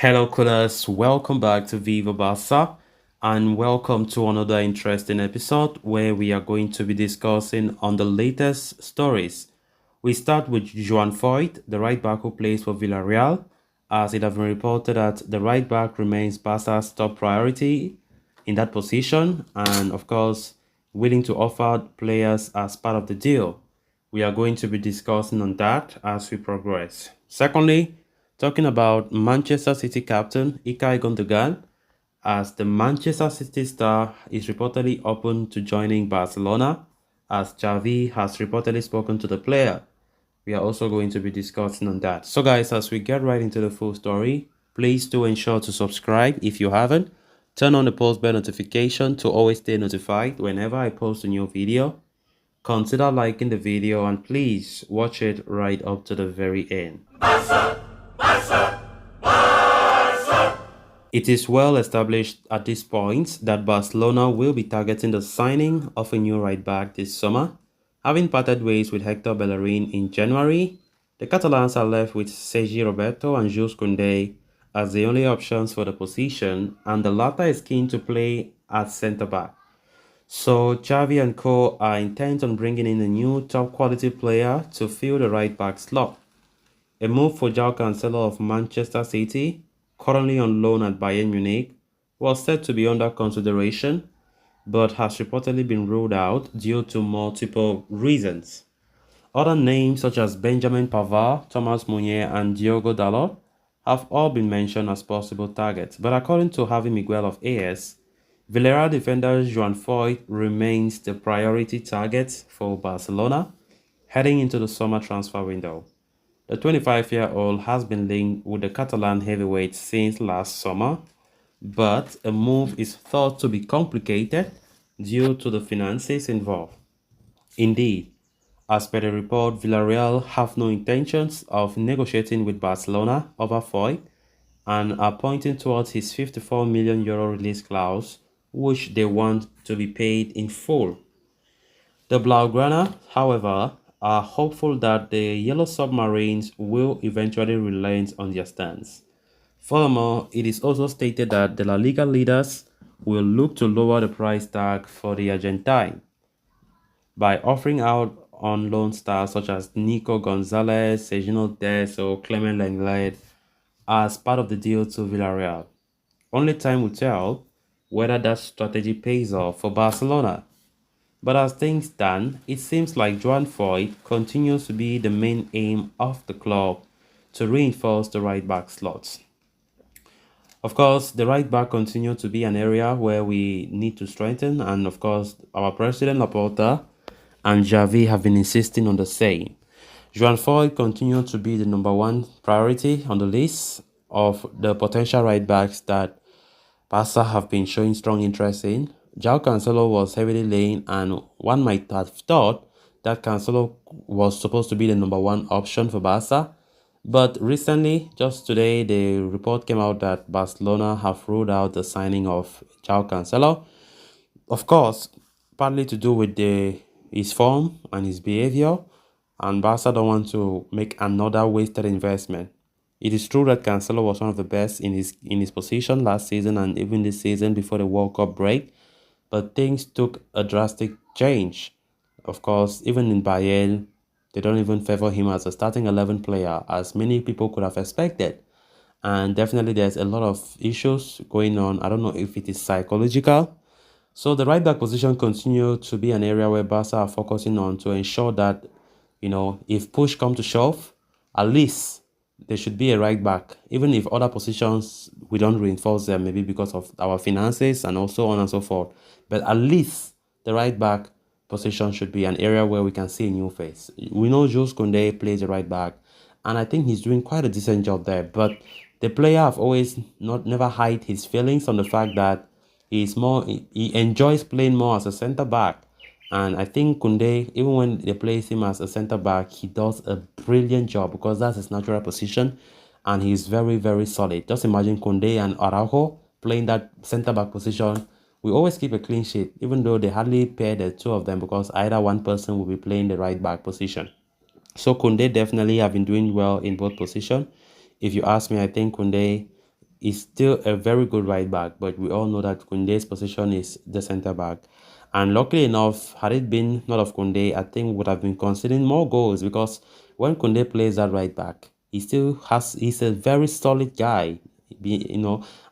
Hello, Kulas. Welcome back to Viva Barca, and welcome to another interesting episode where we are going to be discussing on the latest stories. We start with Juan Foyth, the right back who plays for Villarreal, as it has been reported that the right back remains Barca's top priority in that position, and of course, willing to offer players as part of the deal. We are going to be discussing on that as we progress. Secondly, talking about Manchester City captain Ilkay Gundogan, as the Manchester City star is reportedly open to joining Barcelona, as Xavi has reportedly spoken to the player. We are also going to be discussing on that. So guys, as we get right into the full story, please do ensure to subscribe if you haven't. Turn on the post bell notification to always stay notified whenever I post a new video. Consider liking the video and please watch it right up to the very end. It is well established at this point that Barcelona will be targeting the signing of a new right back this summer. Having parted ways with Hector Bellerin in January, the Catalans are left with Sergi Roberto and Jules Koundé as the only options for the position, and the latter is keen to play at centre back. So Xavi and co are intent on bringing in a new top quality player to fill the right back slot. A move for João Cancelo of Manchester City, currently on loan at Bayern Munich, was said to be under consideration, but has reportedly been ruled out due to multiple reasons. Other names such as Benjamin Pavard, Thomas Meunier, and Diogo Dalot have all been mentioned as possible targets, but according to Javi Miguel of AS, Villarreal defender Juan Foyth remains the priority target for Barcelona heading into the summer transfer window. The 25-year-old has been linked with the Catalan heavyweight since last summer, but a move is thought to be complicated due to the finances involved. Indeed, as per the report, Villarreal have no intentions of negotiating with Barcelona over Foyth and are pointing towards his €54 million release clause, which they want to be paid in full. The Blaugrana, however, are hopeful that the Yellow Submarines will eventually relent on their stance. Furthermore, it is also stated that the La Liga leaders will look to lower the price tag for the Argentine by offering out on loan stars such as Nico Gonzalez, Sergino Dest, or Clement Lenglet as part of the deal to Villarreal. Only time will tell whether that strategy pays off for Barcelona. But as things stand, it seems like Juan Foyth continues to be the main aim of the club to reinforce the right back slots. Of course, the right back continues to be an area where we need to strengthen, and of course, our president Laporta and Xavi have been insisting on the same. Juan Foyth continues to be the number one priority on the list of the potential right backs that Barca have been showing strong interest in. João Cancelo was heavily laying, and one might have thought that Cancelo was supposed to be the number one option for Barca. But recently, just today, the report came out that Barcelona have ruled out the signing of João Cancelo. Of course, partly to do with his form and his behavior, and Barca don't want to make another wasted investment. It is true that Cancelo was one of the best in his position last season and even this season before the World Cup break, but things took a drastic change. Of course, even in Bayern, they don't even favor him as a starting 11 player, as many people could have expected. And definitely there's a lot of issues going on. I don't know if it is psychological. So the right back position continues to be an area where Barca are focusing on to ensure that, if push come to shove, at least there should be a right back. Even if other positions, we don't reinforce them, maybe because of our finances and also on and so forth. But at least the right back position should be an area where we can see a new face. We know Jules Koundé plays the right back, and I think he's doing quite a decent job there. But the player have always never hide his feelings on the fact that he enjoys playing more as a centre back. And I think Koundé, even when they place him as a centre back, he does a brilliant job because that's his natural position, and he's very, very solid. Just imagine Koundé and Araujo playing that centre back position. We always keep a clean sheet, even though they hardly pair the two of them because either one person will be playing the right back position. So Koundé definitely have been doing well in both positions. If you ask me, I think Koundé is still a very good right back, but we all know that Koundé's position is the center back. And luckily enough, had it been not of Koundé, I think we would have been conceding more goals, because when Koundé plays that right back, he's a very solid guy,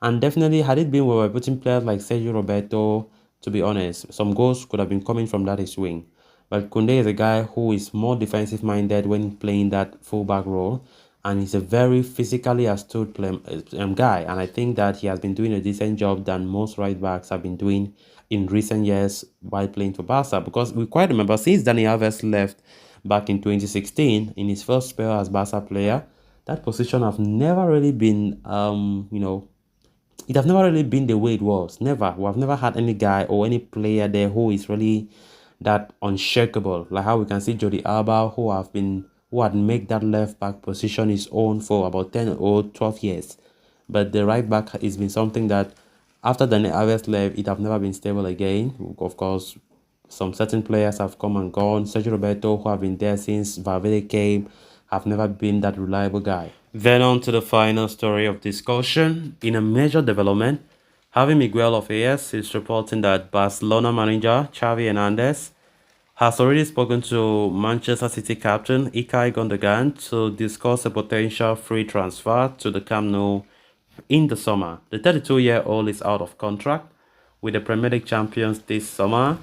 and definitely had it been we were putting players like Sergio Roberto, to be honest, some goals could have been coming from that his wing. But Koundé is a guy who is more defensive minded when playing that fullback role, and he's a very physically astute guy. And I think that he has been doing a decent job than most right backs have been doing in recent years while playing for Barca. Because we quite remember, since Dani Alves left back in 2016 in his first spell as Barca player, that position have never really been it have never really been the way it was. Never. We have never had any guy or any player there who is really that unshakable. Like how we can see Jordi Alba, who had made that left back position his own for about 10 or 12 years. But the right back has been something that after Dani Alves left, it have never been stable again. Of course, some certain players have come and gone. Sergio Roberto, who have been there since Valverde came, have never been that reliable guy. Then on to the final story of discussion. In a major development, Javi Miguel of AS is reporting that Barcelona manager Xavi Hernandez has already spoken to Manchester City captain Ilkay Gundogan to discuss a potential free transfer to the Camp Nou in the summer. The 32-year-old is out of contract with the Premier League champions this summer,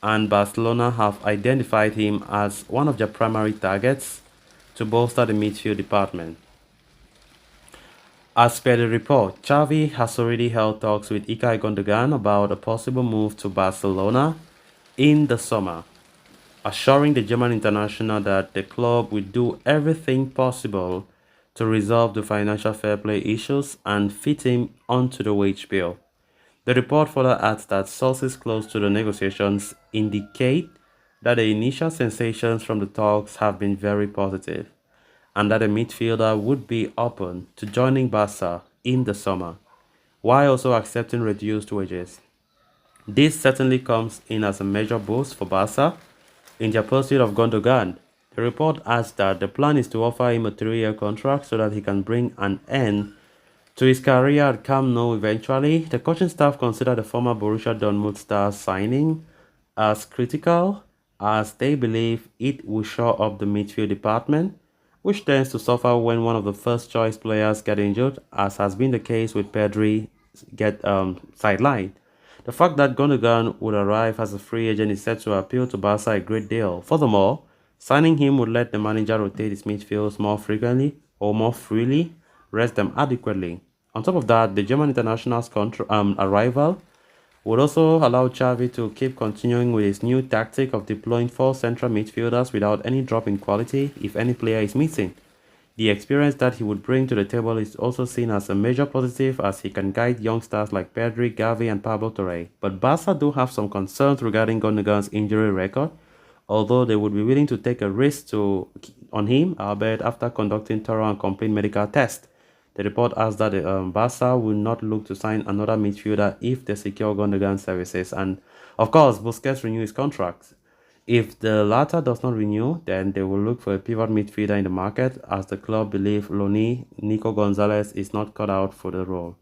and Barcelona have identified him as one of their primary targets to bolster the midfield department. As per the report, Xavi has already held talks with Ilkay Gundogan about a possible move to Barcelona in the summer, assuring the German international that the club will do everything possible to resolve the financial fair play issues and fit him onto the wage bill. The report further adds that sources close to the negotiations indicate that the initial sensations from the talks have been very positive, and that the midfielder would be open to joining Barca in the summer, while also accepting reduced wages. This certainly comes in as a major boost for Barca in their pursuit of Gundogan. The report adds that the plan is to offer him a 3-year contract so that he can bring an end to his career at Camp Nou eventually. The coaching staff consider the former Borussia Dortmund star signing as critical, as they believe it will shore up the midfield department, which tends to suffer when one of the first choice players get injured, as has been the case with Pedri get sidelined. The fact that Gundogan would arrive as a free agent is said to appeal to Barca a great deal. Furthermore, signing him would let the manager rotate his midfields more frequently or more freely, rest them adequately. On top of that, the German international's arrival would also allow Xavi to keep continuing with his new tactic of deploying 4 central midfielders without any drop in quality if any player is missing. The experience that he would bring to the table is also seen as a major positive, as he can guide youngsters like Pedri, Gavi and Pablo Torre. But Barca do have some concerns regarding Gundogan's injury record, although they would be willing to take a risk on him, albeit after conducting thorough and complete medical tests. The report adds that Barca will not look to sign another midfielder if they secure Gundogan's services, and of course Busquets renew his contract. If the latter does not renew, then they will look for a pivot midfielder in the market, as the club believe loanee Nico Gonzalez is not cut out for the role.